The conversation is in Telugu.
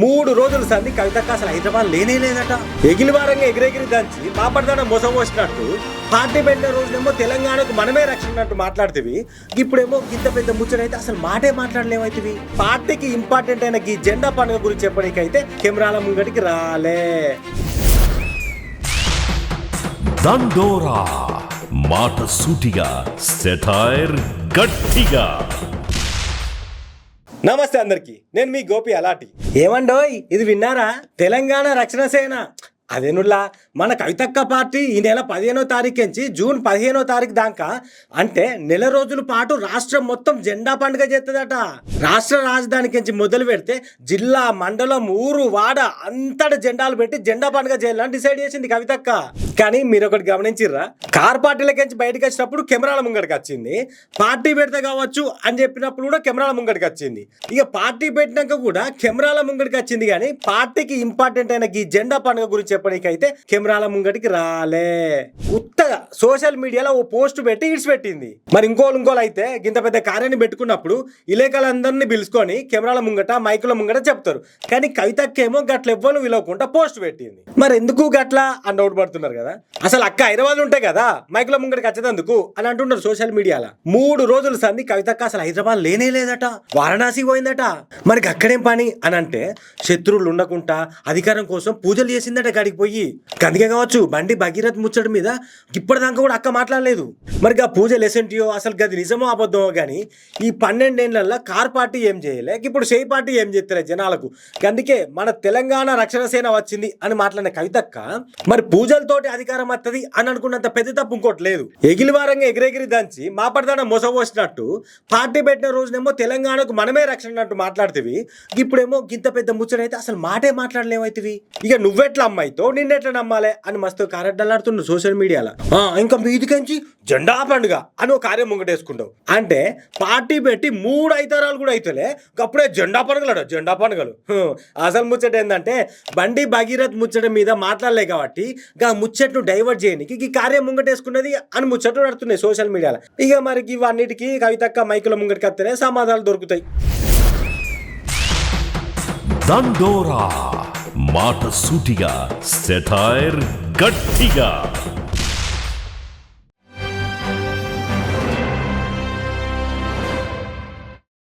3 రోజుల సంది కవితక్క అసలు హైదరాబాద్ లేనే లేదట. ఎగిలివారంగా ఎగిరెగిరి దంచి మాపడదాన మోసం పోసినట్టు పార్టీ పెట్టిన రోజునేమో తెలంగాణకు మనమే రక్షణ అన్నట్టు మాట్లాడుతీవి. ఇప్పుడేమో ఇంత పెద్ద ముచ్చటైతే అసలు మాటే మాట్లాడలేమైతివి. పార్టీకి ఇంపార్టెంట్ అయిన ఈ జెండా పండుగ గురించి చెప్పడానికైతే కెమెరాల ముంగటికి రాలే. దండోరా మాట సూటిగా, సెటైర్ గట్టిగా. నమస్తే అందరికి, నేను మీ గోపి అలాటి. ఏమండోయ్, ఇది విన్నారా? తెలంగాణ రక్షణ సేన అదేనుల్లా మన కవితక్క పార్టీ ఈ నెల 15వ తారీఖు నుంచి జూన్ 15వ తారీఖు దాకా అంటే నెల రోజుల పాటు రాష్ట్రం మొత్తం జెండా పండుగ చేస్తుందట. రాష్ట్ర రాజధానికి నుంచి మొదలు పెడితే జిల్లా, మండలం, ఊరు, వాడ అంతటా జెండాలు పెట్టి జెండా పండుగ చేయాలని డిసైడ్ చేసింది కవితక్క. కానీ మీరు ఒకటి గమనించిర్రా, కార్ పార్టీలకించి బయటకు వచ్చినప్పుడు కెమెరాల ముంగడికి వచ్చింది, పార్టీ పెడితే కావచ్చు అని చెప్పినప్పుడు కూడా కెమెరాల ముంగడికి వచ్చింది. ఇక పార్టీ పెట్టినాక కూడా కెమెరాల ముంగడికి వచ్చింది. కానీ పార్టీకి ఇంపార్టెంట్ అయిన ఈ జెండా పండుగ గురించి చెప్పడానికైతే కెమెరాల ముంగటికి రాలే. ఉత్తగా సోషల్ మీడియాలో ఓ పోస్ట్ పెట్టి ఇడిచిపెట్టింది. మరి ఇంకోళ్ళు అయితే గింత పెద్ద కార్యాన్ని పెట్టుకున్నప్పుడు ఇలేకలందరినీ పిలుచుకొని కెమెరాల ముంగట, మైకుల ముంగట చెప్తారు. కానీ కవితక్కేమో గట్ల ఎవ్వరు విలవకుండా పోస్ట్ పెట్టింది. మరి ఎందుకు గట్లా అని డౌట్ పడుతున్నారు కదా. అసలు అక్క హైదరాబాద్ ఉంటాయి కదా మైకుల ముంగటికి వచ్చేందుకు అని అంటున్నారు సోషల్ మీడియాలో. 3 రోజుల సంది కవితక్క అసలు హైదరాబాద్ లేనే లేదట, వారణాసి పోయిందట. మరి అక్కడేం పని అని అంటే శత్రువులు ఉండకుండా అధికారం కోసం పూజలు చేసిందట గడికి పోయి. అందుకే కావచ్చు బండి భగీరథ్ ముచ్చట మీద ఇప్పటిదాకా కూడా అక్క మాట్లాడలేదు. మరి ఆ పూజలు ఎసెంటియో అసలు గది నిజమో అబద్ధమో కానీ ఈ 12 ఏళ్లలో కార్ పార్టీ ఏం చేయలే, ఇప్పుడు షేయ్ పార్టీ ఏం చేస్తారు జనాలకు. అందుకే మన తెలంగాణ రక్షణ సేన వచ్చింది అని మాట్లాడిన కవితక్క మరి పూజలతోటి అధికారం వస్తుంది అని అనుకున్నంత పెద్ద తప్పు ఇంకోటి లేదు. ఎగిలివారంగా ఎగిరెగిరి దంచి మాపడదాన మోసం పోసినట్టు పార్టీ పెట్టిన రోజునేమో తెలంగాణకు మనమే రక్షణ అన్నట్టు మాట్లాడుతీవి. ఇప్పుడేమో ఇంత పెద్ద ముచ్చటైతే అసలు మాటే మాట్లాడలేమైతివి. ఇక నువ్వెట్లా అమ్మాయితో నిన్నెట్లా నమ్మాలే అని మస్తు కారెడ్డలాడుతున్నాడు సోషల్ మీడియాలో. ఇంకా మీదికంచి జెండా పండుగ అని ఒక కార్యం ముంగటేసుకుంటావు అంటే పార్టీ పెట్టి 3 ఐతారాలు కూడా అయితేలే అప్పుడే జెండా పండుగలు. అసలు ముచ్చట ఏంటంటే బండి భగీరథ్ ముచ్చట మీద మాట్లాడలే కాబట్టి గా ముచ్చట్ను డైవర్ట్ చేయడానికి ఈ కార్యం ముంగటేసుకున్నది అని ముచ్చట్లు నడుతున్నాయి సోషల్ మీడియాలో. ఇక మరి ఇవన్నిటికీ కవితక్క మైకుల ముంగటికి వస్తేనే సమాధానాలు దొరుకుతాయి. దండోరా మాట సూటిగా, సెటైర్ గట్టిగా.